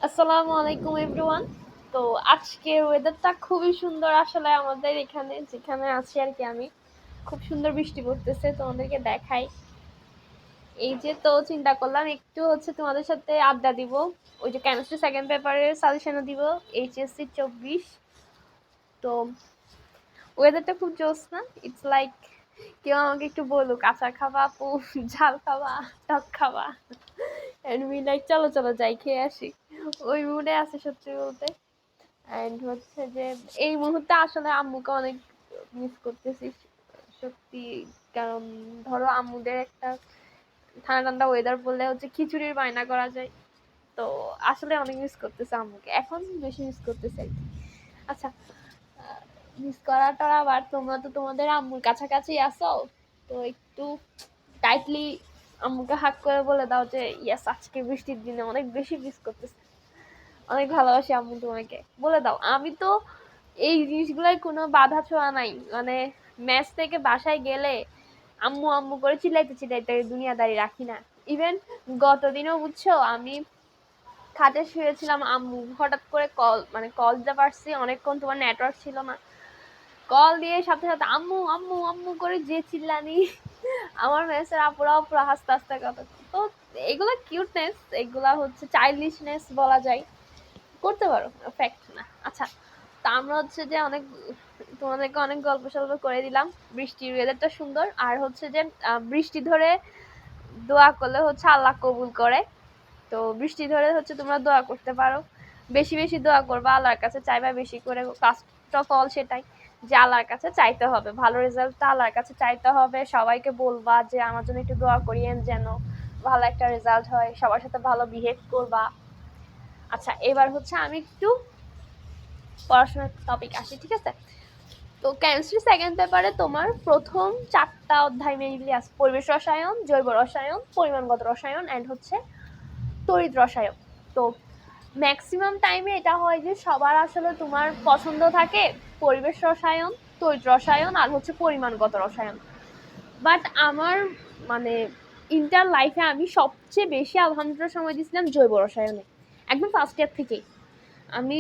আসসালামু আলাইকুম এভরিওয়ান। তো আজকের ওয়েদারটা খুবই সুন্দর আসলে আমাদের এখানে যেখানে আছি আর কি আমি। খুব সুন্দর বৃষ্টি পড়তেছে তোমাদেরকে দেখাই। এই যে তো চিন্তা করলাম একটু তোমাদের সাথে আড্ডা দিব। ওই যে কেমিস্ট্রি সেকেন্ড পেপারের সাজেশনও দিব এইচএসসি 24। তো ওয়েদারটা খুব জোস না? ইটস লাইক কেউ আমাকে একটু বলুক আচার খাবা আপু, ঝাল খাবা, টক খাবা, এন্ড উই লাইক চলো চলো যাই খেয়ে আসি। ওই মুডে আছে সত্যি বলতে। অ্যান্ড হচ্ছে যে এই মুহূর্তে আসলে আম্মুকে অনেক মিস করতেছি সত্যি। কারণ ধরো আম্মুদের একটা ঠান্ডা ঠান্ডা ওয়েদার বললে খিচুড়ির বায়না করা যায়। তো আসলে অনেক মিস করতেছে আম্মুকে, এখন বেশি মিস করতেছে আর কি। আচ্ছা, মিস করাটা আবার তোমরা তো তোমাদের আম্মুর কাছাকাছি আসো, তো একটু টাইটলি আম্মুকে হাক করে বলে দাও যে ইয়াস আজকে বৃষ্টির দিনে অনেক বেশি মিস করতেছে, অনেক ভালোবাসি আম্মু তোমাকে, বলে দাও। আমি তো এই জিনিসগুলোর কোনো বাধা ছোঁয়া নাই, মানে ম্যাচ থেকে বাসায় গেলে আম্মু আম্মু করে চিল্লাইতে চিল্লাইতে দুনিয়াদারি রাখি না। ইভেন গতদিনও বুঝছো, আমি খাটে শুয়েছিলাম, আম্মু হঠাৎ করে কল দিতে পারছি, অনেকক্ষণ তোমার নেটওয়ার্ক ছিল না, কল দিয়ে সাথে সাথে আম্মু আম্মু আম্মু করে যে চিল্লানি, আমার মেসের আপুরাও পুরো হাসতে হাসতে কথা। তো এগুলা কিউটনেস, এগুলা চাইল্ডিশনেস বলা যায়, করতে পারো, ফ্যাক্ট না। আচ্ছা, তা আমরা যে অনেক তোমাদেরকে অনেক গল্প সল্প করে দিলাম। বৃষ্টির ওয়েদারটা সুন্দর, আর বৃষ্টি ধরে দোয়া করলে আল্লাহ কবুল করে। তো বৃষ্টি ধরে তোমরা দোয়া করতে পারো, বেশি বেশি দোয়া করবা, আল্লাহর কাছে চাইবা বেশি করে। ফার্স্ট অফ অল সেটাই, যে আল্লাহর কাছে চাইতে হবে, ভালো রেজাল্টটা আল্লাহর কাছে চাইতে হবে। সবাইকে বলবা যে আমার জন্য একটু দোয়া করিয়েন যেন ভালো একটা রেজাল্ট হয়, সবার সাথে ভালো বিহেভ করবা। আচ্ছা, এবার আমি একটু পড়াশোনার টপিক আসি, ঠিক আছে? তো কেমিস্ট্রি সেকেন্ড পেপারে তোমার প্রথম 4টা অধ্যায় মেইনলি আছে: পরিবেশ রসায়ন, জৈব রসায়ন, পরিমাণগত রসায়ন অ্যান্ড তড়িৎ রসায়ন। তো ম্যাক্সিমাম টাইমে এটা হয় যে সবার আসলে তোমার পছন্দ থাকে পরিবেশ রসায়ন, তড়িৎ রসায়ন আর পরিমাণগত রসায়ন। বাট আমার মানে ইন্টার লাইফে আমি সবচেয়ে বেশি আলহামদুলিল্লাহ সময় দিয়েছিলাম জৈব রসায়নে, একদম ফার্স্ট ইয়ার থেকেই। আমি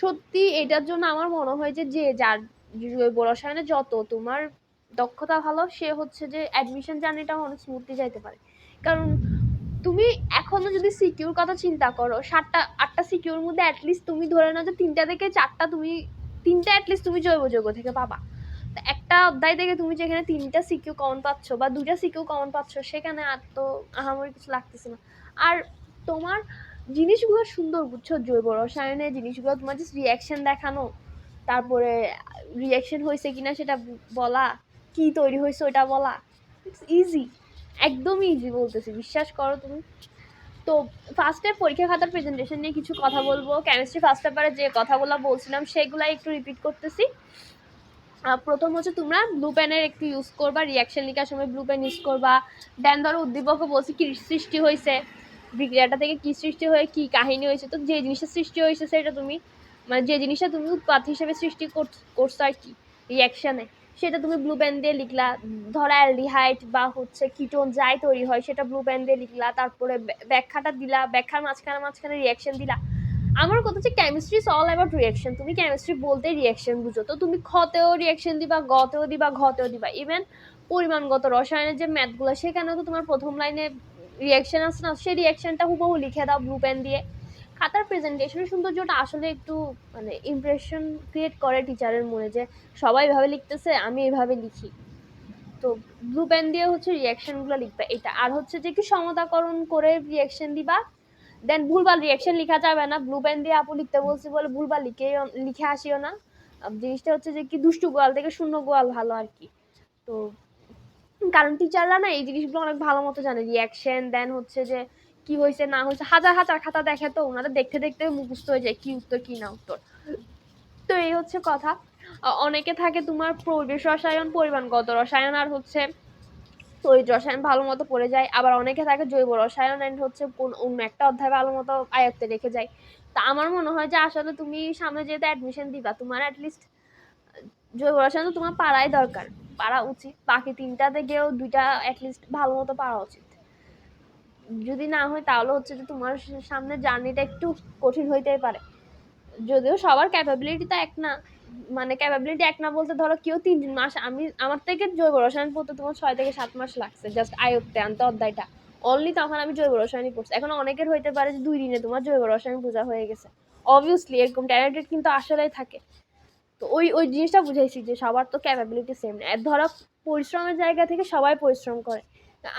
সত্যি এটার জন্য আমার মনে হয় যে যার জৈব রসায়নে যত তোমার দক্ষতা ভালো, সে যে অ্যাডমিশন জার্নিটাও অনেক স্মুথলি যাইতে পারে। কারণ তুমি এখনো যদি সিকিউর কথা চিন্তা করো, 7টা 8টা সিকিউর মধ্যে অ্যাটলিস্ট তুমি ধরে নাও যে 3টা থেকে 4টা তুমি, 3টা অ্যাটলিস্ট তুমি জৈব যৌগ থেকে পাবা। তো একটা অধ্যায় থেকে তুমি যেখানে 3টা সিকিউ কমন পাচ্ছ বা 2টা সিকিউ কমন পাচ্ছ, সেখানে আর তো আহামরি কিছু লাগতেছে না। আর তোমার জিনিসগুলো সুন্দর, বুঝছো? জৈব রসায়নের জিনিসগুলো তোমার জাস্ট রিয়াকশন দেখানো, তারপরে রিয়াকশন হয়েছে কিনা সেটা বলা, কি তৈরি হয়েছে ওটা বলা, ইটস ইজি, একদমই ইজি বলতেছি, বিশ্বাস করো তুমি। তো ফার্স্টে পরীক্ষা খাতার প্রেজেন্টেশন নিয়ে কিছু কথা বলবো। কেমিস্ট্রি ফার্স্ট পেপারে যে কথাগুলো বলছিলাম সেগুলাই একটু রিপিট করতেছি। প্রথম তোমরা ব্লু পেনের একটু ইউজ করবা, রিয়াকশন লেখার সময় ব্লু পেন ইউজ করবা। দেন ধরো উদ্দীপকও বলছি কি সৃষ্টি হয়েছে, বিক্রিয়াটা থেকে কি সৃষ্টি হয়ে কি কাহিনী হয়েছে। তো যে জিনিসটা সৃষ্টি হয়েছে সেটা তুমি, মানে যে জিনিসটা তুমি উৎপাদ হিসেবে সৃষ্টি করছো আর কি রিয়াকশনে, সেটা তুমি ব্লু পেন দিয়ে লিখলা। ধরো অ্যালডিহাইড বা কিটোন যাই তৈরি হয় সেটা ব্লু পেন দিয়ে লিখলা, তারপরে ব্যাখ্যাটা দিলা, ব্যাখ্যার মাঝখানে মাঝখানে রিয়াকশন দিলা। আমার কথা হচ্ছে chemistry is all about reaction. তুমি কেমিস্ট্রি বলতে রিয়াকশন বুঝো, তো তুমি খতেও রিয়াকশন দিবা, গতেও দিবা, ঘতেও দিবা। ইভেন পরিমাণগত রসায়নের যে ম্যাথগুলো, সেখানেও তো তোমার প্রথম লাইনে রিয়াকশন আছে না, সেই রিয়াকশনটা হুবহু লিখে দাও ব্লু পেন দিয়ে। খাতার প্রেজেন্টেশনের সৌন্দর্যটা আসলে একটু মানে ইমপ্রেশন ক্রিয়েট করে টিচারের মনে, যে সবাই এভাবে লিখতেছে, আমি এভাবে লিখি। তো ব্লু পেন দিয়ে রিয়াকশনগুলো লিখবে এটা। আর যে কি সমতাকরণ করে রিয়াকশন দিবা। দেন ভুলভাল রিয়াকশন লেখা যাবে না, ব্লু পেন দিয়ে আপু লিখতে বলছি বলে ভুলভাল লিখে আসিও না। জিনিসটা যে কি দুষ্টু গোয়াল থেকে শূন্য গোয়াল ভালো আর কি। তো কারণ টিচাররা না এই জিনিসগুলো অনেক ভালো মতো জানে, রিয়াকশন দেন যে কি হয়েছে না হয়েছে, হাজার হাজার খাতা দেখে, তো ওনাদের দেখতে দেখতে মুখস্থ হয়ে যায় কি উত্তর কি না উত্তর। তো এই কথা। অনেকে থাকে তোমার পরিবেশ রসায়ন, পরিমাণগত রসায়ন আর তড়িৎ রসায়ন ভালো মতো পড়ে যায়। আবার অনেকে থাকে জৈব রসায়ন এন্ড কোন অন্য একটা অধ্যায় ভালো মতো আয়ত্তে রেখে যায়। তা আমার মনে হয় যে আসলে তুমি সামনে যেহেতু অ্যাডমিশন দিবা, তোমার অ্যাটলিস্ট জৈব রসায়ন তো তোমার পারাই দরকার, পারা উচিত। বাকি 3টা থেকেও 2টা অ্যাটলিস্ট ভালো মতো পারা উচিত। যদি না হয় তাহলে হচ্ছে যে তোমার সামনে জার্নিটা একটু কঠিন হইতেই পারে। যদিও সবার ক্যাপাবিলিটি তো এক না, মানে ক্যাপাবিলিটি এক না বলতে ধরো কেউ 3 মাস, আমার থেকে জৈব রসায়ন পড়তে তোমার 6 থেকে 7 মাস লাগছে জাস্ট আয়ত্তে আনতে অধ্যায়টা। অনলি তখন আমি জৈব রসায়নই পড়ছি। এখন অনেকের হইতে পারে যে 2 দিনে তোমার জৈব রসায়ন বোঝা হয়ে গেছে। অবভিয়াসলি এরকম ট্যালেন্টেড কিন্তু আসলেই থাকে। তো ওই জিনিসটা বুঝাইছি যে সবার তো ক্যাপাবিলিটি সেম না। ধরো পরিশ্রমের জায়গা থেকে সবাই পরিশ্রম করে।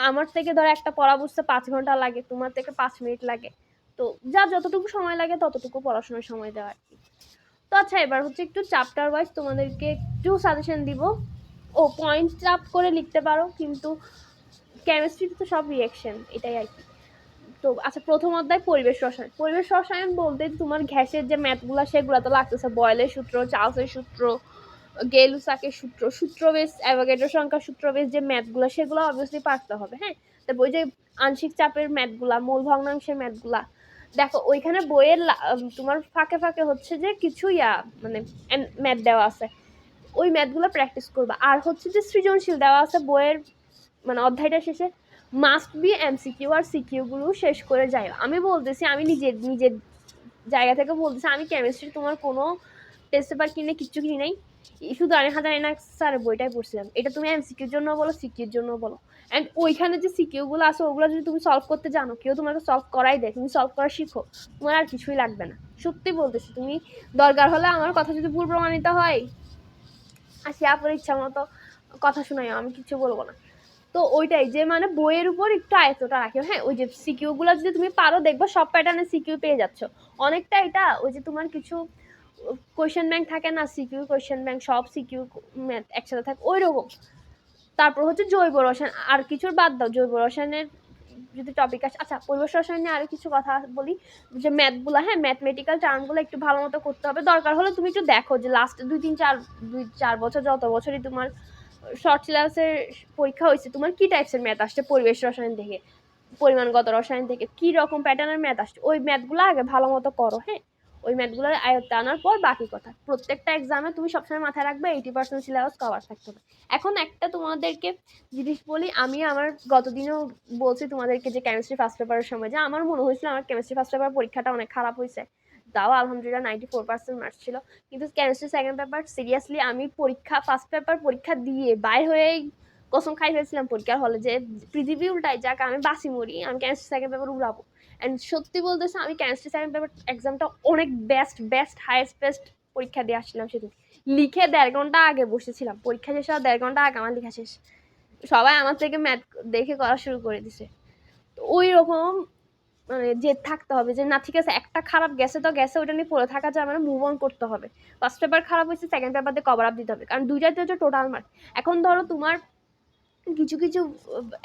আমার থেকে ধরো একটা পড়া বুঝতে 5 ঘন্টা লাগে, তোমার থেকে 5 মিনিট লাগে। তো যা যতটুকু সময় লাগে ততটুকু পড়াশোনার সময় দেওয়া আর কি। তো আচ্ছা, এবার হচ্ছে একটু চ্যাপ্টার ওয়াইজ তোমাদেরকে একটু সাজেশন দিব। ও পয়েন্ট আপ করে লিখতে পারো, কিন্তু কেমিস্ট্রিতে তো সব রিয়েকশন, এটাই আর কি। তো আচ্ছা, প্রথম অধ্যায় পরিবেশ রসায়ন। পরিবেশ রসায়ন বলতে তোমার গ্যাসের যে ম্যাথগুলো সেগুলো তো লাগতেছে, বয়েলের সূত্র, চার্লসের সূত্র, গেলুসাকের সূত্র, সূত্র বেস, অ্যাভোগাড্রো সংখ্যা সূত্র বেস যে ম্যাথগুলো সেগুলো অবভিয়াসলি পারতে হবে। হ্যাঁ, তারপর ওই যে আংশিক চাপের ম্যাথগুলা, মূল ভগ্নাংশের ম্যাথগুলা, দেখো ওইখানে বইয়ের তোমার ফাঁকে ফাঁকে হচ্ছে যে কিছু মানে ম্যাথ দেওয়া আছে, ওই ম্যাথগুলো প্র্যাকটিস করবা। আর হচ্ছে যে সৃজনশীল দেওয়া আছে বইয়ের, মানে অধ্যায়টা শেষে মাস্ট বি এমসিকিউ আর সিকিউ গুলো শেষ করে যাই। আমি বলতেছি, আমি নিজের নিজের জায়গা থেকে বলতেছি, আমি কেমিস্ট্রি তোমার কোনো টেস্ট পেপার কিনে কিচ্ছু কিনি নাই, শুধু আমি হাজার স্যারের বইটাই পড়ছিলাম। এটা তুমি এমসিকিউর জন্য বলো, সিকিউর জন্য বলো, অ্যান্ড ওইখানে যে সিকিউ গুলো আছে ওগুলো যদি তুমি সলভ করতে জানো, কেউ তোমাকে সলভ করাই দেয়, তুমি সলভ করা শিখো, তোমার আর কিছুই লাগবে না। সত্যি বলতেছি, তুমি দরকার হলে আমার কথা যদি ভুল প্রমাণিত হয়, আসি আপনার ইচ্ছা মতো কথা শোনাই, আমি কিছু বলবো না। তো ওইটাই যে মানে বইয়ের উপর একটু আয়ত্তটা রাখে। হ্যাঁ, ওই যে সিকিউ গুলো যদি তুমি পারো, দেখবো সব প্যাটার্নে সিকিউ পেয়ে যাচ্ছ। অনেকটা এটা ওই যে তোমার কিছু কোয়েশ্চেন ব্যাংক থাকে না, সিকিউ কোয়েশ্চেন ব্যাংক, সব সিকিউ ম্যাথ একসাথে থাকে ওই রকম। তারপর হচ্ছে জৈব রসায়ন, আর কিছুর বাদ দাও, জৈব রসায়নের যদি টপিক আসে। আচ্ছা, পরিবেশ রসায়ন নিয়ে আরো কিছু কথা বলি, যে ম্যাথগুলো, হ্যাঁ ম্যাথমেটিক্যাল টার্মগুলো একটু ভালো মতো করতে হবে। দরকার হলে তুমি একটু দেখো যে লাস্ট 2-3-4 বছর, যত বছরই তোমার শর্ট সিলেবাসের পরীক্ষা হয়েছে, তোমার কি টাইপসের ম্যাথ আসছে পরিবেশ রসায়ন থেকে, পরিমাণগত রসায়ন থেকে কি রকম প্যাটার্নের ম্যাথ আসছে, ওই ম্যাথগুলো আগে ভালো মতো করো। হ্যাঁ, ওই ম্যাথগুলো আয়ত্তে আনার পর বাকি কথা। প্রত্যেকটা এক্সামে তুমি সবসময় মাথায় রাখবে 80% সিলেবাস কভার থাকতে হবে। এখন একটা তোমাদেরকে জিনিস বলি, আমি আমার গতদিনও বলছি তোমাদেরকে যে কেমিস্ট্রি ফার্স্ট পেপারের সময় যে আমার মনে হয়েছিল আমার কেমিস্ট্রি ফার্স্ট পেপার পরীক্ষাটা অনেক খারাপ হয়েছে, তাও আলহামদুলিল্লাহ 94% মার্কস ছিল। কিন্তু কেমিস্ট্রি সেকেন্ড পেপার সিরিয়াসলি আমি পরীক্ষা ফার্স্ট পেপার পরীক্ষা দিয়ে বাইর হয়ে কসম খাই ফেলছিলাম পরীক্ষার হলে যে পৃথিবী উল্টাই যাক, আমি বাসি মরি, আমি কেমিস্ট্রি সেকেন্ড পেপার উড়াবো। অ্যান্ড সত্যি বলতেছে, আমি কেমিস্ট্রি সেকেন্ড পেপার এক্সামটা অনেক বেস্ট হাইয়েস্ট বেস্ট পরীক্ষা দিয়ে আসছিলাম সেদিন। লিখে 1.5 ঘন্টা আগে বসেছিলাম, পরীক্ষা শেষ হওয়ার 1.5 ঘন্টা আগে আমার লেখা শেষ। সবাই আমার থেকে ম্যাথ দেখে করা শুরু করে দিছে। তো ওই রকম মানে জেদ থাকতে হবে যে না ঠিক আছে, একটা খারাপ গেছে তো গেছে, ওইটা নিয়ে পড়ে থাকা যায়, মানে মুভ অন করতে হবে। ফার্স্ট পেপার খারাপ হয়েছে, সেকেন্ড পেপার দিয়ে কভার আপ দিতে হবে, কারণ দুইটাতে হচ্ছে টোটাল মার্ক। এখন ধরো তোমার কিছু কিছু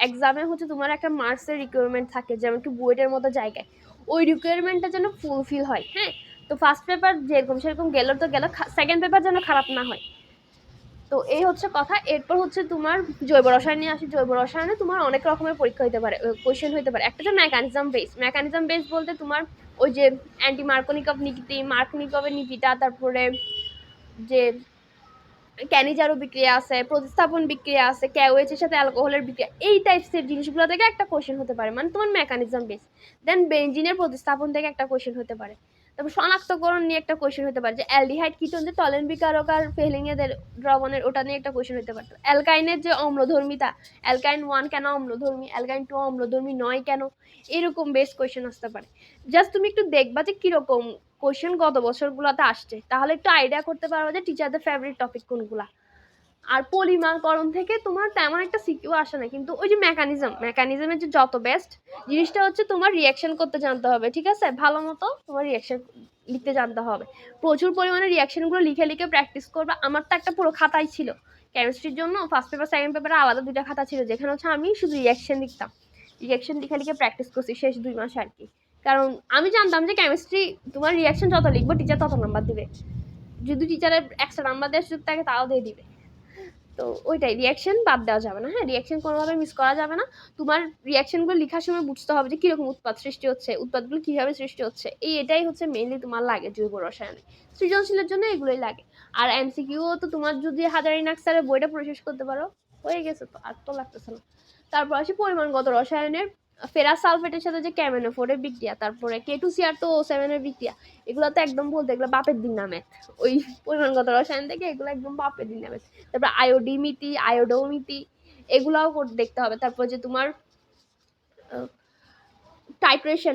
এক্সামে হচ্ছে তোমার একটা মার্কসের রিকোয়ারমেন্ট থাকে, যেমন কি বুয়েটের মতো জায়গায় ওই রিকোয়ারমেন্টটা যেন ফুলফিল হয়। হ্যাঁ, তো ফার্স্ট পেপার যেরকম সেরকম গেল তো গেল, সেকেন্ড পেপার যেন খারাপ না হয়। তো এই হচ্ছে কথা। এরপর হচ্ছে তোমার জৈব রসায়ন নিয়ে আসি। জৈব রসায়নে তোমার অনেক রকমের পরীক্ষা হতে পারে, কোয়েশ্চেন হতে পারে। একটা যে মেকানিজম বেস বলতে তোমার ওই যে অ্যান্টি মার্কনিকভ নীতি, মার্কনিকভের নীতিটা, তারপরে যে ক্যানিজারো বিক্রিয়া আছে, প্রতিস্থাপন বিক্রিয়া আছে, KOH এর সাথে অ্যালকোহলের বিক্রিয়া, এই টাইপসের জিনিসগুলো থেকে একটা কোয়েশ্চেন হতে পারে, মানে তোমার মেকানিজম বেস। দেন বেঞ্জিনের প্রতিস্থাপন থেকে একটা কোয়েশ্চেন হতে পারে। তারপর শনাক্তকরণ নিয়ে একটা কোয়েশ্চেন হতে পারে, যে অ্যালডিহাইড কিটোন যে টলেন বিকারক আর ফেহলিংয়ের দ্রবণের, ওটা নিয়ে একটা কোয়েশ্চেন হতে পারে। অ্যালকাইনের যে অম্লধর্মিতা, অ্যালকাইন 1 কেন অম্লধর্মী, অ্যালকাইন 2 অম্লধর্মী নয় কেন, এরকম বেস কোয়েশ্চেন আসতে পারে। জাস্ট তুমি একটু দেখবা যে কিরকম কোয়েশ্চেন গত বছরগুলোতে আসছে, তাহলে একটু আইডিয়া করতে পারবে যে টিচারদের ফেভারিট টপিক কোনগুলা। আর পলিমারকরণ থেকে তোমার তেমন একটা সিকিউ আসে না, কিন্তু ওই যে মেকানিজমের যে যত বেস্ট জিনিসটা হচ্ছে তোমার রিয়াকশন করতে জানতে হবে। ঠিক আছে, ভালো মতো তোমার রিয়াকশন লিখতে জানতে হবে, প্রচুর পরিমাণে রিয়াকশনগুলো লিখে লিখে প্র্যাকটিস করবা। আমার তো একটা পুরো খাতাই ছিল কেমিস্ট্রির জন্য, ফার্স্ট পেপার সেকেন্ড পেপারে আলাদা 2টা খাতা ছিল, যেখানে হচ্ছে আমি শুধু রিয়াকশন লিখতাম। রিয়াকশন লিখে লিখে প্র্যাকটিস করছি শেষ 2 মাস আর কি। কারণ আমি জানতাম যে কেমিস্ট্রি তোমার রিয়াকশন যত লিখবো টিচার তত নাম্বার দিবে, যদি টিচারের এক্সট্রা নাম্বার দেওয়ার সুযোগ থাকে তাও দিয়ে দিবে। তো ওইটাই, রিয়াকশন বাদ দেওয়া যাবে না। হ্যাঁ, রিয়াকশন কোনোভাবে মিস করা যাবে না। তোমার রিয়াকশনগুলো লেখার সময় বুঝতে হবে যে কিরকম উৎপাদ সৃষ্টি হচ্ছে, উৎপাদগুলো কিভাবে সৃষ্টি হচ্ছে, এটাই হচ্ছে মেইনলি তোমার লাগে জৈব রসায়নে। সৃজনশীলের জন্য এগুলোই লাগে। আর এমসিকিউ তো তোমার যদি হাজারিনাক স্যারের বইটা পড়ে শেষ করতে পারো, হয়ে গেছে, তো আর তো লাগতেছে না। তারপর আসি পরিমাণগত রসায়নের ফেরাস সালফেটের সাথে যে ক্যামেনোফোরের বিক্রিয়া, তারপরে K2CR তো O7 এর বিক্রিয়া, এগুলো তো একদম বলতে এগুলো বাপের দিন না ম্যাথ। ওই পরিমাণগত রসায়ন থেকে এগুলো একদম বাপের দিন না ম্যাথ। তারপর আয়োডিমিতি, আয়োডোমিতি, এগুলাও দেখতে হবে। তারপর যে তোমার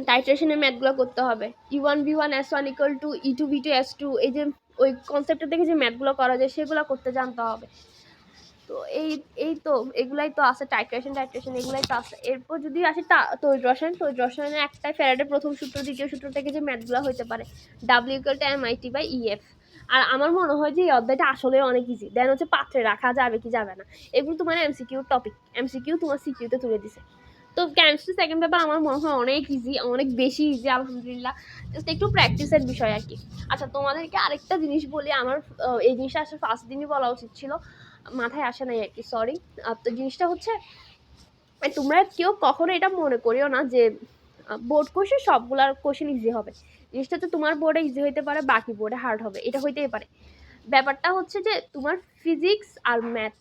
টাইট্রেশনের ম্যাথগুলো করতে হবে। E1V1S1 = E2V2S2, এই যে ওই কনসেপ্টটা থেকে যে ম্যাথগুলো করা যায় সেগুলো করতে জানতে হবে। তো এই তো এগুলাই তো আছে, টাইট্রেশন এগুলাই তো আছে। এরপর যদি আসি তড়িৎ রসায়নের একটাই ফ্যারাডের প্রথম সূত্র দ্বিতীয় সূত্র থেকে যে ম্যাথগুলো হতে পারে W = MIT/EF। আর আমার মনে হয় যে এই অধ্যায়টা আসলে অনেক ইজি। দেন হচ্ছে পাত্রে রাখা যাবে কি যাবে না, এগুলো তোমার এমসিকিউ টপিক, এমসিকিউ তোমার সিকিউতে তুলে দিছে। তো কেমিস্ট্রি সেকেন্ড পেপার আমার মনে হয় অনেক ইজি, অনেক বেশি ইজি আলহামদুলিল্লাহ। জাস্ট একটু প্র্যাকটিসের বিষয় আর কি। আচ্ছা তোমাদেরকে আরেকটা জিনিস বলি, আমার এই জিনিসটা আসলে ফার্স্ট দিনই বলা উচিত ছিল, মাথায় আসে নাই আর কি, সরি। তো জিনিসটা হচ্ছে তোমরা কেউ কখনো এটা মনে করিও না যে বোর্ড কোশ্চেন সবগুলার কোশ্চেন ইজি হবে। জিনিসটা তো তোমার বোর্ডে ইজি হইতে পারে, বাকি বোর্ডে হার্ড হবে, এটা হইতেই পারে। ব্যাপারটা হচ্ছে যে তোমার ফিজিক্স আর ম্যাথ,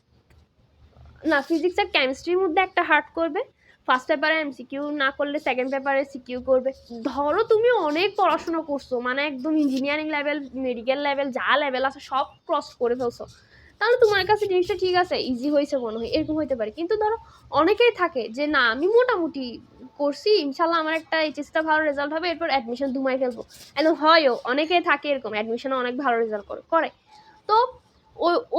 না ফিজিক্স আর কেমিস্ট্রির মধ্যে একটা হার্ড করবে, ফার্স্ট পেপারে এমসিকিউ না করলে সেকেন্ড পেপারে সিকিউ করবে। ধরো তুমি অনেক পড়াশোনা করছো, মানে একদম ইঞ্জিনিয়ারিং লেভেল, মেডিকেল লেভেল, যা লেভেল আছে সব ক্রস করে ফেলছো, তাহলে তোমার কাছে জিনিসটা ঠিক আছে, ইজি হয়েছে মনে হয়, এরকম হইতে পারে। কিন্তু ধরো অনেকেই থাকে যে না আমি মোটামুটি করছি, ইনশাল্লাহ আমার একটা এইচএসটা ভালো রেজাল্ট হবে, এরপর অ্যাডমিশন দুমাই ফেলবো। এখন হয়ও অনেকেই থাকে এরকম, অ্যাডমিশনে অনেক ভালো রেজাল্ট করে। তো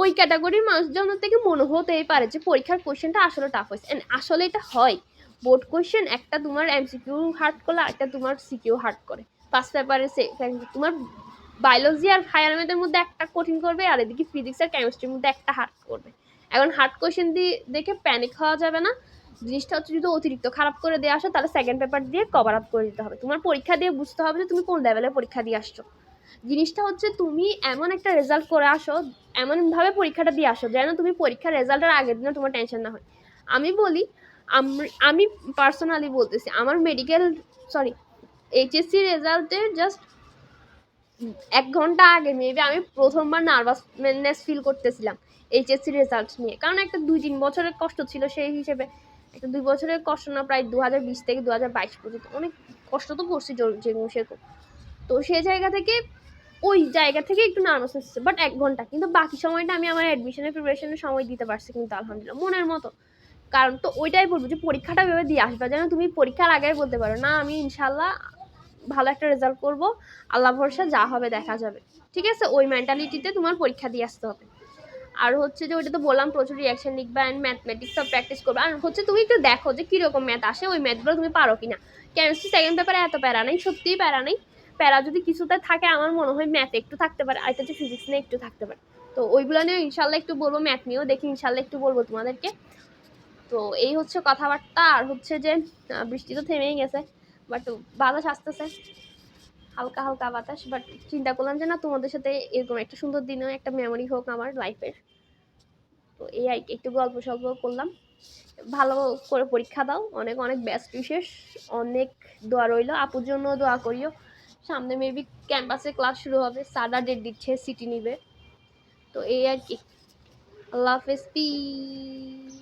ওই ক্যাটাগরির মানুষজনের থেকে মনে হতেই পারে যে পরীক্ষার কোশ্চেনটা আসলে টাফ হয়েছে, এন্ড আসলে এটা হয়। বোর্ড কোশ্চেন একটা তোমার এমসিকিউ হার্ড করলে একটা তোমার সিকিউ হার্ড করে। ফার্স্ট পেপারে তোমার বায়োলজি আর হায়ার ম্যাথের মধ্যে একটা কঠিন করবে, আর এদিকে ফিজিক্স আর কেমিস্ট্রির মধ্যে একটা হার্ড করবে। এখন হার্ড কোশ্চেন দিয়ে দেখে প্যানিক হওয়া যাবে না। জিনিসটা হচ্ছে যদি অতিরিক্ত খারাপ করে দিয়ে আসো তাহলে সেকেন্ড পেপার দিয়ে কভার আপ করে দিতে হবে। তোমার পরীক্ষা দিয়ে বুঝতে হবে যে তুমি কোন লেভেলের পরীক্ষা দিয়ে আসছো। জিনিসটা হচ্ছে তুমি এমন একটা রেজাল্ট করে আসো, এমনভাবে পরীক্ষাটা দিয়ে আসো যেন তুমি পরীক্ষার রেজাল্টের আগের দিনে তোমার টেনশন না হয়। আমি বলি, আমি পার্সোনালি বলতেছি, আমার মেডিকেল সরি এইচএসসি রেজাল্টের জাস্ট 1 ঘন্টা আগে মেবি আমি প্রথমবার নার্ভাসনেস ফিল করতেছিলাম এইচএসসি রেজাল্ট নিয়ে, কারণ একটা 2-3 বছরের কষ্ট ছিল, সেই হিসেবে একটা 2 বছরের কষ্ট না, প্রায় 2020 থেকে 2022 পর্যন্ত অনেক কষ্ট তো করছি সেরকম। তো সেই জায়গা থেকে ওই জায়গা থেকে একটু নার্ভাসনেস হচ্ছে, বাট 1 ঘন্টা, কিন্তু বাকি সময়টা আমি আমার অ্যাডমিশনের প্রিপারেশনের সময় দিতে পারছি কিন্তু আলহামদুলিল্লাহ মনের মতো। কারণ তো ওইটাই বলবো যে পরীক্ষাটা ভেবে দিয়ে আসবা, যেন তুমি পরীক্ষার আগে বলতে পারো না আমি ইনশাল্লাহ ভালো একটা রেজাল্ট করব, আল্লাহ ভরসা যা হবে দেখা যাবে। ঠিক আছে, ওই মেন্টালিটিতে তোমার পরীক্ষা দিয়ে আসতে হবে। আর হচ্ছে যে ওইটা তো বললাম প্রচুর রিয়াকশন লিখবা অ্যান্ড ম্যাথমেটিক্স সব প্র্যাকটিস করবে। আর হচ্ছে তুমি একটু দেখো যে কীরকম ম্যাথ আসে, ওই ম্যাথগুলো তুমি পারো কিনা। কেমিস্ট্রি সেকেন্ড পেপারে এত প্যারা নেই, সত্যিই প্যারা নেই। প্যারা যদি কিছুতে থাকে আমার মনে হয় ম্যাথে একটু থাকতে পারে, আর এটা হচ্ছে ফিজিক্স নিয়ে একটু থাকতে পারে। তো ওইগুলো নিয়ে ইনশাল্লাহ একটু বলবো, ম্যাথ নিয়েও দেখি ইনশাল্লাহ একটু বলবো তোমাদেরকে। তো এই হচ্ছে কথাবার্তা। আর হচ্ছে যে বৃষ্টি তো থেমেই গেছে, বাট বাতাস আসতেছে, হালকা হালকা বাতাস। বাট চিন্তা করলাম যে না তোমাদের সাথে এরকম একটা সুন্দর দিনও একটা মেমোরি হোক আমার লাইফের। তো এই আর কি, একটু গল্প সল্প করলাম। ভালো করে পরীক্ষা দাও, অনেক অনেক বেস্ট উইশেস, অনেক দোয়া রইল। আপুর জন্য দোয়া করিও, সামনে মেবি ক্যাম্পাসে ক্লাস শুরু হবে, স্যাররা ডেট দিচ্ছে, সিটি নিবে। তো এই আর কি, আল্লাহ হাফেজ, পিস।